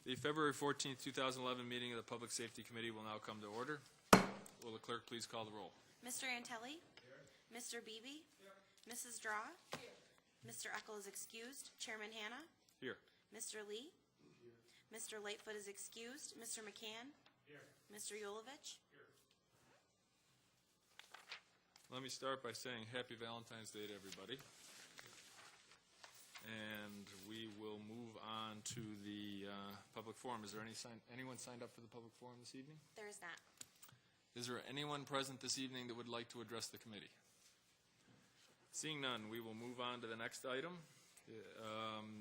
The February 14th, 2011 meeting of the Public Safety Committee will now come to order. Will the clerk please call the roll? Mr. Antelli? Here. Mr. Beebe? Here. Mrs. Draw? Here. Mr. Eckel is excused. Chairman Hanna? Here. Mr. Lee? Here. Mr. Lightfoot is excused. Mr. McCann? Here. Mr. Yolovich? Here. Let me start by saying Happy Valentine's Day to everybody. And we will move on to the public forum. Is there anyone signed up for the public forum this evening? There is not. Is there anyone present this evening that would like to address the committee? Seeing none, we will move on to the next item,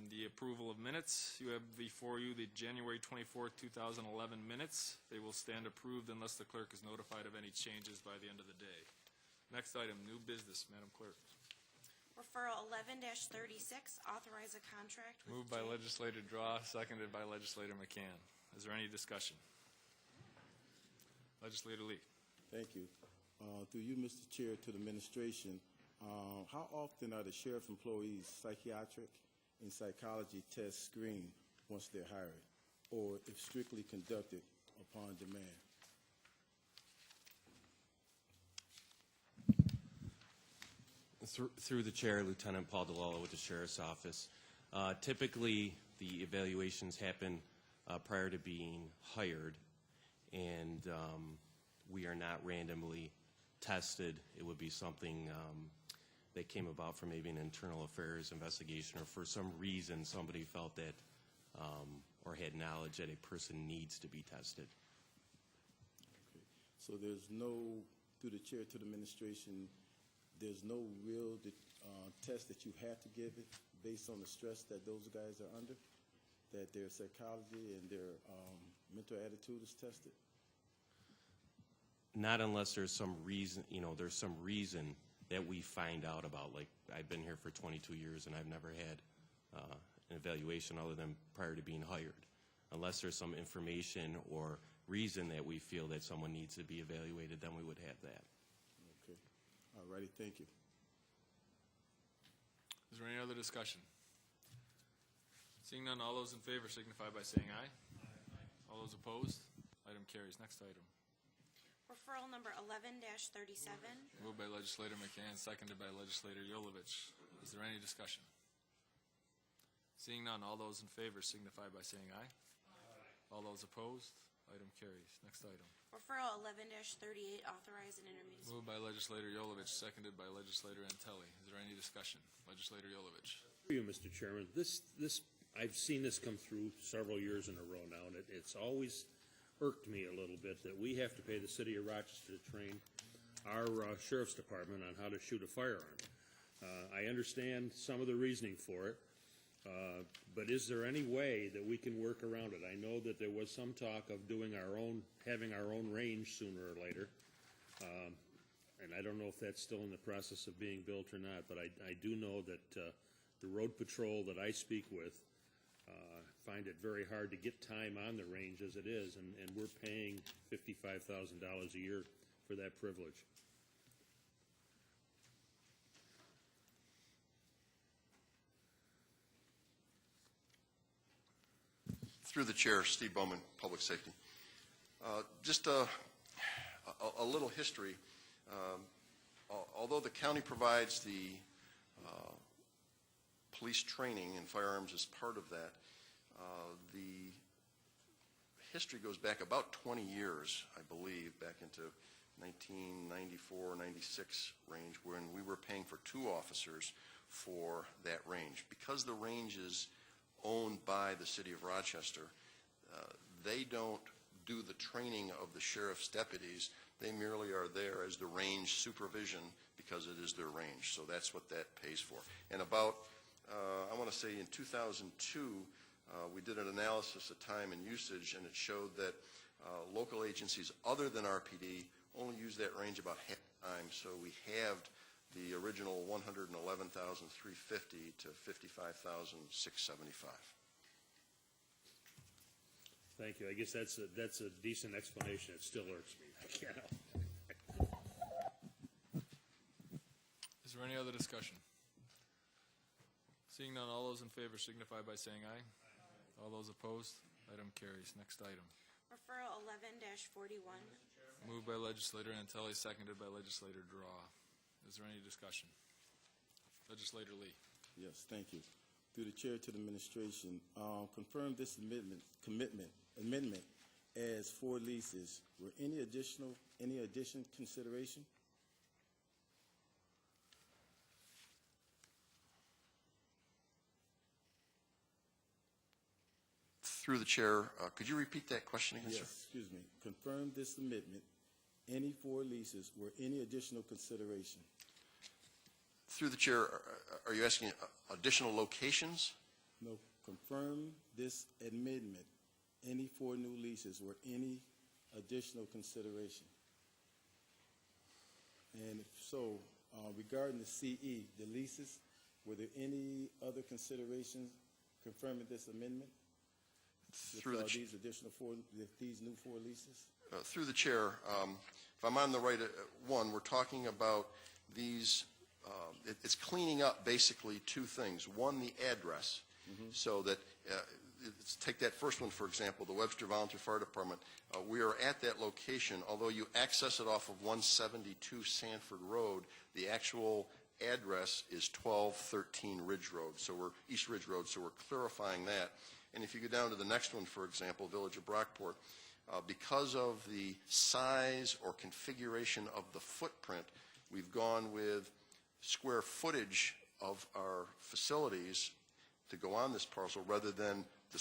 the approval of minutes. You have before you the January 24th, 2011 minutes. They will stand approved unless the clerk is notified of any changes by the end of the day. Next item, new business. Madam Clerk. Referral 11-36, authorize a contract with Moved by Legislator Draw, seconded by Legislator McCann. Is there any discussion? Legislator Lee. Thank you. Through you, Mr. Chair, to the administration, how often are the sheriff employees' psychiatric and psychology tests screened once they're hired, or if strictly conducted upon demand? Through the chair, Lieutenant Paul DeLalla with the Sheriff's Office. Typically, the evaluations happen prior to being hired, and we are not randomly tested. It would be something that came about from maybe an internal affairs investigation, or for some reason somebody felt that or had knowledge that a person needs to be tested. Okay. So there's no, through the chair to the administration, there's no real test that you have to give it based on the stress that those guys are under, that their psychology and their mental attitude is tested? Not unless there's some reason, there's some reason that we find out about. Like, I've been here for 22 years and I've never had an evaluation other than prior to being hired. Unless there's some information or reason that we feel that someone needs to be evaluated, then we would have that. Okay. All righty. Thank you. Is there any other discussion? Seeing none, all those in favor signify by saying aye. Aye. All those opposed? Item carries. Next item. Referral number 11-37. Moved by Legislator McCann, seconded by Legislator Yolovich. Is there any discussion? Seeing none, all those in favor signify by saying aye. Aye. All those opposed? Item carries. Next item. Referral 11-38, authorize an intermunicipal. Moved by Legislator Yolovich, seconded by Legislator Antelli. Is there any discussion? Legislator Yolovich. Through you, Mr. Chairman. I've seen this come through several years in a row now, and it's always irked me a little bit that we have to pay the city of Rochester to train our sheriff's department on how to shoot a firearm. I understand some of the reasoning for it, but is there any way that we can work around it? I know that there was some talk of having our own range sooner or later, and I don't know if that's still in the process of being built or not, but I do know that the road patrol that I speak with find it very hard to get time on the range as it is, and we're paying $55,000 a year for that privilege. Through the chair, Steve Bowman, Public Safety. Just a little history. Although the county provides the police training and firearms as part of that, the history goes back about 20 years, I believe, back into 1994, 96 range, when we were paying for 2 officers for that range. Because the range is owned by the city of Rochester, they don't do the training of the sheriff's deputies. They merely are there as the range supervision because it is their range. So that's what that pays for. And about, I want to say in 2002, we did an analysis of time and usage, and it showed that local agencies other than RPD only use that range about half the time. So we halved the original $111,350 to $55,675. Thank you. I guess that's a decent explanation. It still irks me. Is there any other discussion? Seeing none, all those in favor signify by saying aye. All those opposed? Item carries. Next item. Referral 11-41. Moved by legislator Antelli, seconded by legislator Draw. Is there any discussion? Legislator Lee. Yes, thank you. Through the chair to the administration, confirm this amendment as 4 leases. Were any addition consideration? Through the chair, could you repeat that question again, sir? Yes, excuse me. Confirm this amendment. Any 4 leases were any additional consideration? Through the chair, are you asking additional locations? No, confirm this amendment. Any 4 new leases were any additional consideration? And if so, regarding the CE, the leases, were there any other considerations confirming this amendment? Through the With these additional 4, with these new 4 leases? Through the chair, if I'm on the right one, we're talking about these, it's cleaning up basically 2 things. One, the address, so that, let's take that first one, for example, the Webster Volunteer Fire Department. We are at that location. Although you access it off of 172 Sanford Road, the actual address is 1213 Ridge Road, so we're East Ridge Road, so we're clarifying that. And if you go down to the next one, for example, Village of Brockport, because of the size or configuration of the footprint, we've gone with square footage of our facilities to go on this parcel rather than the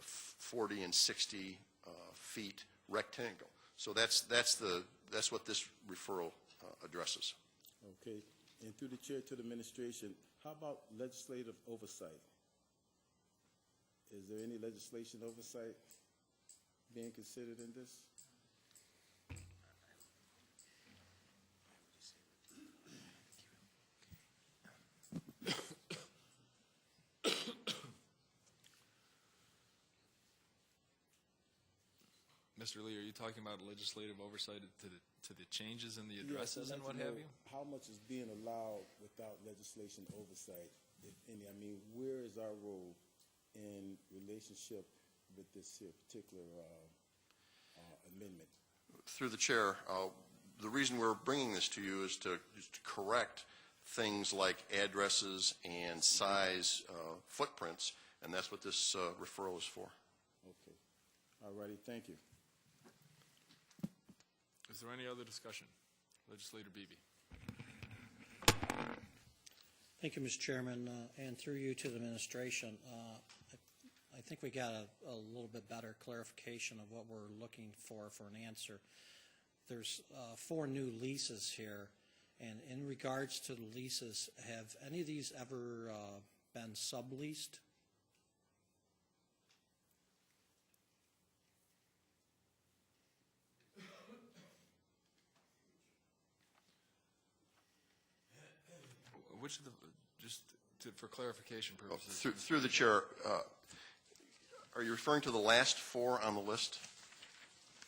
40 and 60 feet rectangle. So that's what this referral addresses. Okay. And through the chair to the administration, how about legislative oversight? Is there any legislation oversight being considered in this? Mr. Lee, are you talking about legislative oversight to the changes in the addresses Yes, I'd and like what to have know you? How much is being allowed without legislation oversight, if any? I mean, where is our role in relationship with this here particular amendment? Through the chair, the reason we're bringing this to you is to correct things like addresses and size footprints, and that's what this referral is for. Okay. All righty, thank you. Is there any other discussion? Legislator Beebe. Thank you, Mr. Chairman, and through you to the administration. I think we got a little bit better clarification of what we're looking for an answer. There's 4 new leases here, and in regards to the leases, have any of these ever been subleased? Which of the, for clarification purposes? Through the chair, are you referring to the last 4 on the list?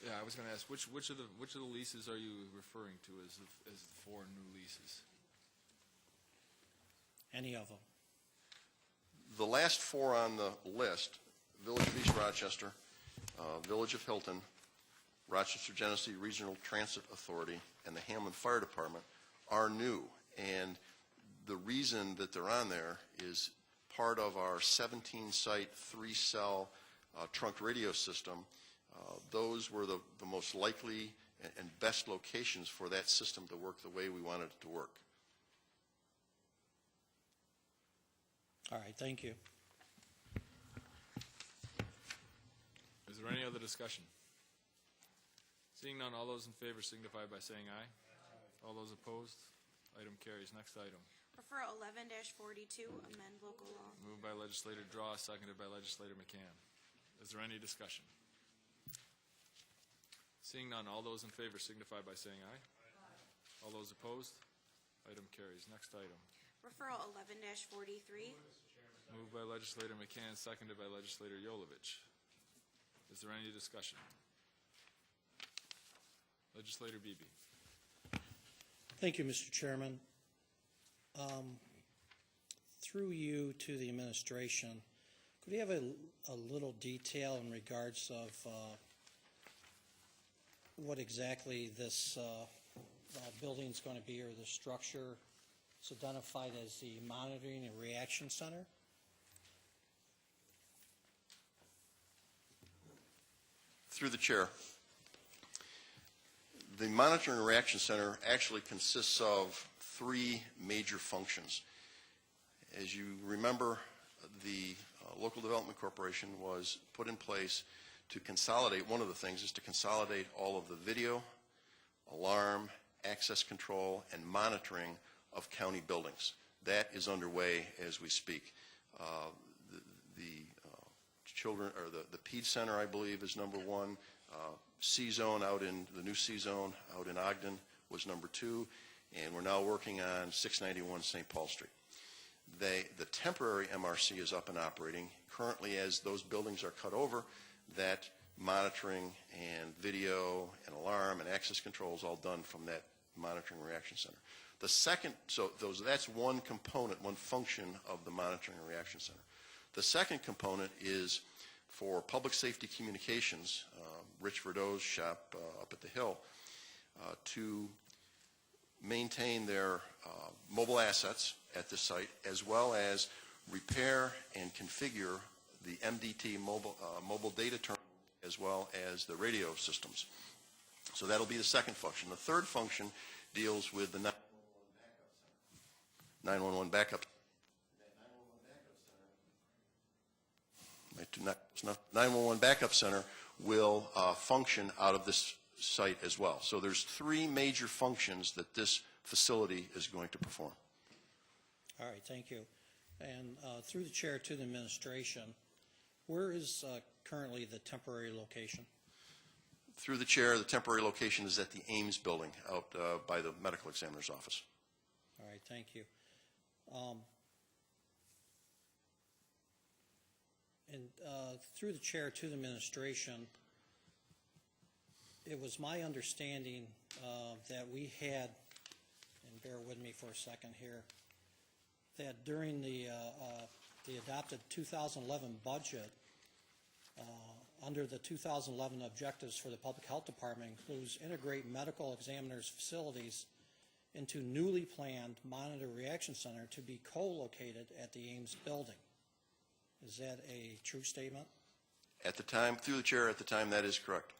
Yeah, I was going to ask, which of the leases are you referring to as the 4 new leases? Any of them? The last 4 on the list, Village of East Rochester, Village of Hilton, Rochester Genesee Regional Transit Authority, and the Hamlin Fire Department are new. And the reason that they're on there is part of our 17-site, 3-cell trunked radio system. Those were the most likely and best locations for that system to work the way we wanted it to work. All right, thank you. Is there any other discussion? Seeing none, all those in favor signify by saying aye. All those opposed? Item carries. Next item. Referral 11-42, amend local law. Moved by legislator Draw, seconded by legislator McCann. Is there any discussion? Seeing none, all those in favor signify by saying aye. All those opposed? Item carries. Next item. Referral 11-43. Moved by legislator McCann, seconded by legislator Yolovich. Is there any discussion? Legislator Beebe. Thank you, Mr. Chairman. Through you to the administration, Could we have a little detail in regards of what exactly this building's going to be, or the structure? It's identified as the Monitoring and Reaction Center. Through the chair, the Monitoring and Reaction Center actually consists of three major functions. As you remember, the Local Development Corporation was put in place to consolidate. One of the things is to consolidate all of the video, alarm, access control, and monitoring of county buildings. That is underway as we speak. Children, or the PED Center, I believe, is number one. C-Zone out in, the new C-Zone out in Ogden was number two, and we're now working on 691 St. Paul Street. The temporary MRC is up and operating. Currently, as those buildings are cut over, that monitoring and video and alarm and access control is all done from that Monitoring and Reaction Center. The second, that's one component, one function of the Monitoring and Reaction Center. The second component is for public safety communications, Rich Verdeau's shop up at the Hill, to maintain their mobile assets at this site, as well as repair and configure the MDT mobile data terminal, as well as the radio systems. So that'll be the second function. The third function deals with the 911 backup. 911 backup center will function out of this site as well. So there's three major functions that this facility is going to perform. All right, thank you. And through the chair to the administration, where is currently the temporary location? Through the chair, the temporary location is at the Ames building out by the medical examiner's office. All right, thank you. And through the chair to the administration, it was my understanding that we had, and bear with me for a second here, that during the adopted 2011 budget, under the 2011 objectives for the Public Health Department includes integrate medical examiners' facilities into newly planned Monitor Reaction Center to be co-located at the Ames building. Is that a true statement? At the time, through the chair, at the time, that is correct.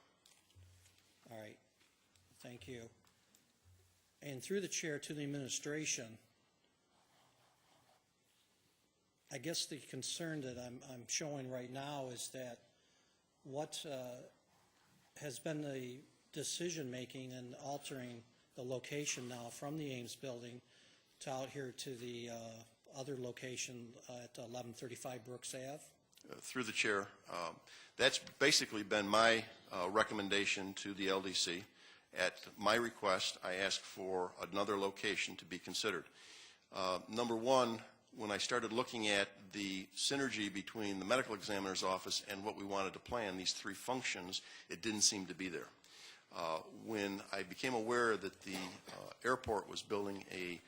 All right, thank you. And through the chair to the administration, I guess the concern that I'm showing right now is that what has been the decision-making in altering the location now from the Ames building to out here to the other location at 1135 Brooks Ave? Through the chair, that's basically been my recommendation to the LDC. At my request, I asked for another location to be considered. Number one, when I started looking at the synergy between the medical examiner's office and what we wanted to plan, these three functions, it didn't seem to be there. When I became aware that the airport was building a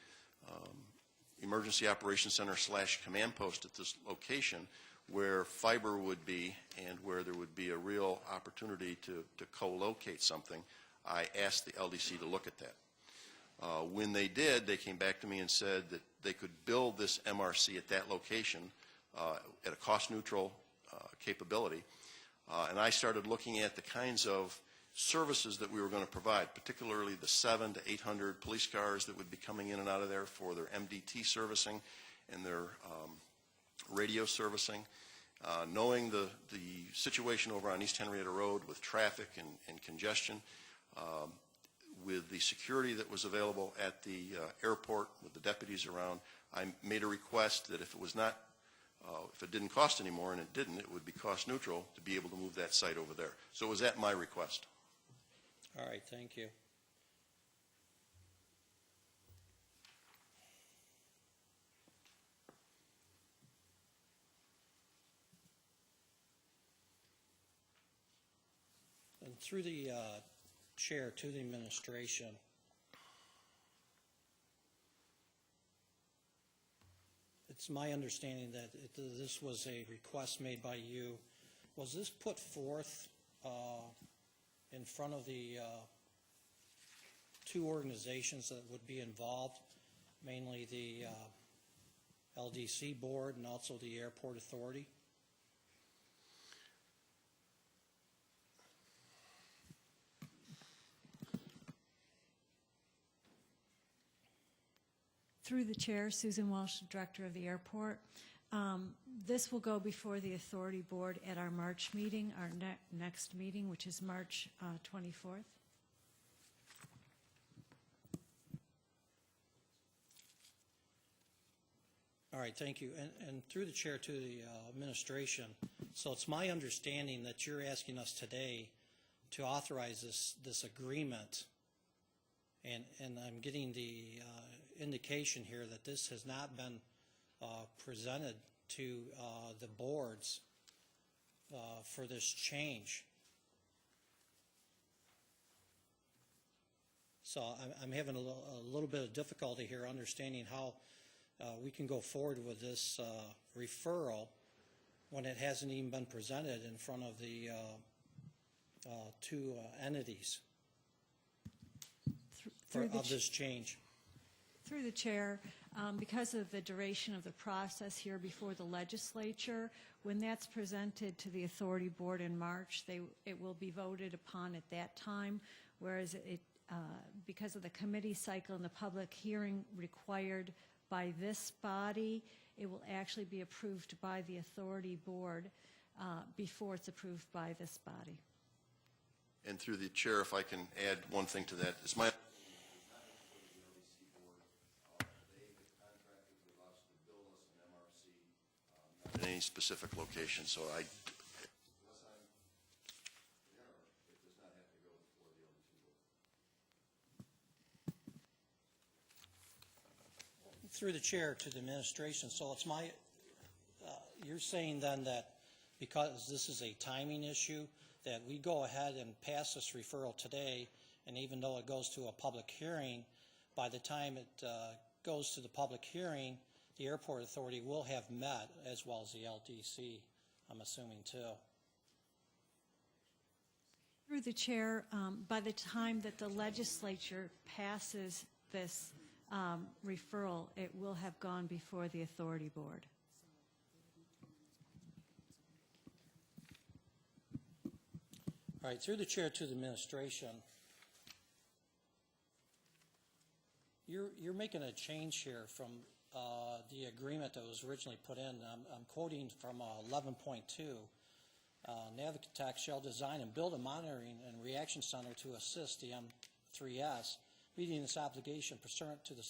emergency operations center / command post at this location where fiber would be and where there would be a real opportunity to co-locate something, I asked the LDC to look at that. When they did, they came back to me and said that they could build this MRC at that location at a cost-neutral capability. And I started looking at the kinds of services that we were going to provide, particularly the 700 to 800 police cars that would be coming in and out of there for their MDT servicing and their radio servicing. Knowing the situation over on East Henrietta Road with traffic and congestion, with the security that was available at the airport with the deputies around, I made a request that if it didn't cost any more, and it didn't, it would be cost neutral to be able to move that site over there. So it was at my request. All right, thank you. And through the chair to the administration, it's my understanding that this was a request made by you. Was this put forth in front of the two organizations that would be involved, mainly the LDC board and also the airport authority? Through the chair, Susan Walsh, Director of the airport. This will go before the authority board at our March meeting, our next meeting, which is March 24th. All right, thank you. And through the chair to the administration, so it's my understanding that you're asking us today to authorize this agreement, and I'm getting the indication here that this has not been presented to the boards for this change. So I'm having a little bit of difficulty here understanding how we can go forward with this referral when it hasn't even been presented in front of the two entities of this change. Through the chair, because of the duration of the process here before the legislature, when that's presented to the authority board in March, it will be voted upon at that time, whereas because of the committee cycle and the public hearing required by this body, it will actually be approved by the authority board before it's approved by this body. And through the chair, if I can add one thing to that, it's my in any specific location, so unless I'm there, it does not have to go before the LDC board. Through the chair to the administration, so it's you're saying then that because this is a timing issue, that we go ahead and pass this referral today, and even though it goes to a public hearing, by the time it goes to the public hearing, the airport authority will have met, as well as the LDC, I'm assuming too. Through the chair, by the time that the legislature passes this referral, it will have gone before the authority board. All right, through the chair to the administration, you're making a change here from the agreement that was originally put in. I'm quoting from 11.2. Navitec shall design and build a monitoring and reaction center to assist the M3S meeting this obligation pursuant to the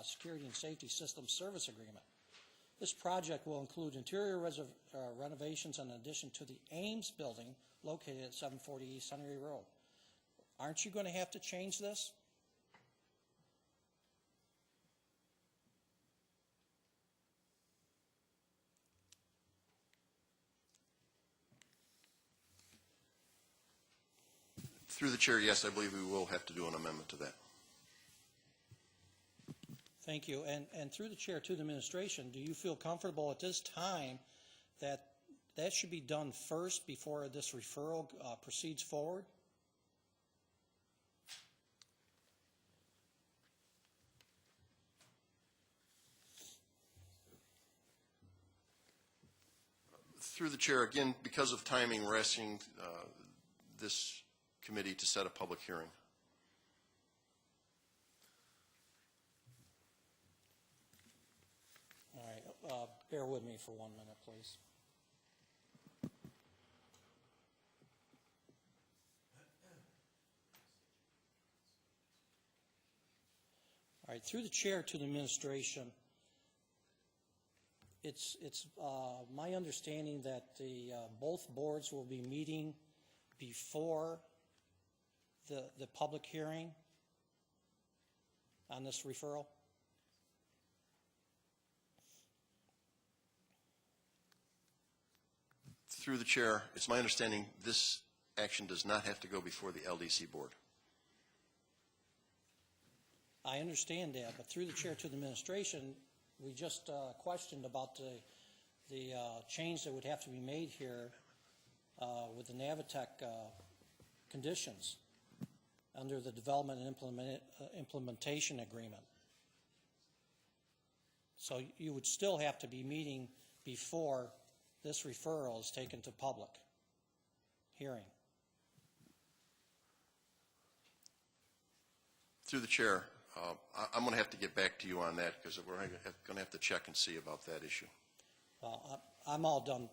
Security and Safety Systems Service Agreement. This project will include interior renovations in addition to the Ames building located at 740 East Henry Road. Aren't you going to have to change this? Through the chair, yes, I believe we will have to do an amendment to that. Thank you. And through the chair to the administration, do you feel comfortable at this time that that should be done first before this referral proceeds forward? Through the chair, again, because of timing, we're asking this committee to set a public hearing. All right. Bear with me for 1 minute, please. All right. Through the chair to the administration, it's my understanding that the both boards will be meeting before the public hearing on this referral. Through the chair, it's my understanding this action does not have to go before the LDC board. I understand that, but through the chair to the administration, we just questioned about the change that would have to be made here with the Navitec conditions under the development and implementation agreement. So you would still have to be meeting before this referral is taken to public hearing. Through the chair, I'm going to have to get back to you on that because we're going to have to check and see about that issue. Well, I'm all done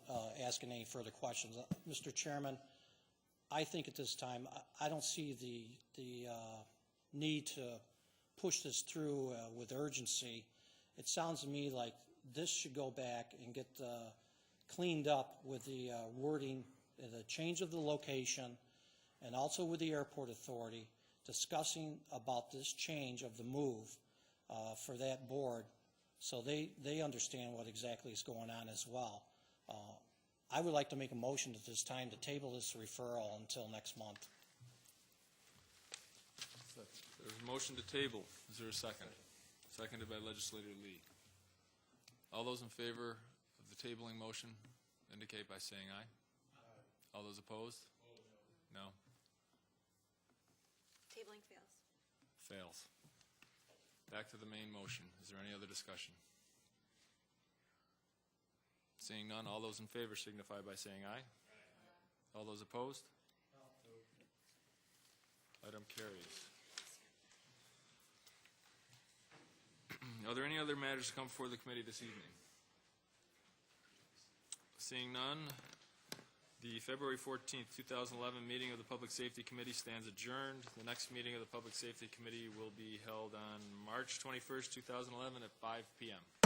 asking any further questions. Mr. Chairman, I think at this time, I don't see the need to push this through with urgency. It sounds to me like this should go back and get cleaned up with the wording, the change of the location, and also with the airport authority, discussing about this change of the move for that board so they understand what exactly is going on as well. I would like to make a motion at this time to table this referral until next month. There's a motion to table. Is there a second? Seconded by Legislator Lee. All those in favor of the tabling motion indicate by saying aye. Aye. All those opposed? No. Tabling fails. Fails. Back to the main motion. Is there any other discussion? Seeing none, all those in favor signify by saying aye. Aye. All those opposed? No. Item carries. Are there any other matters to come before the committee this evening? Seeing none, the February 14th, 2011 meeting of the Public Safety Committee stands adjourned. The next meeting of the Public Safety Committee will be held on March 21st, 2011 at 5 p.m.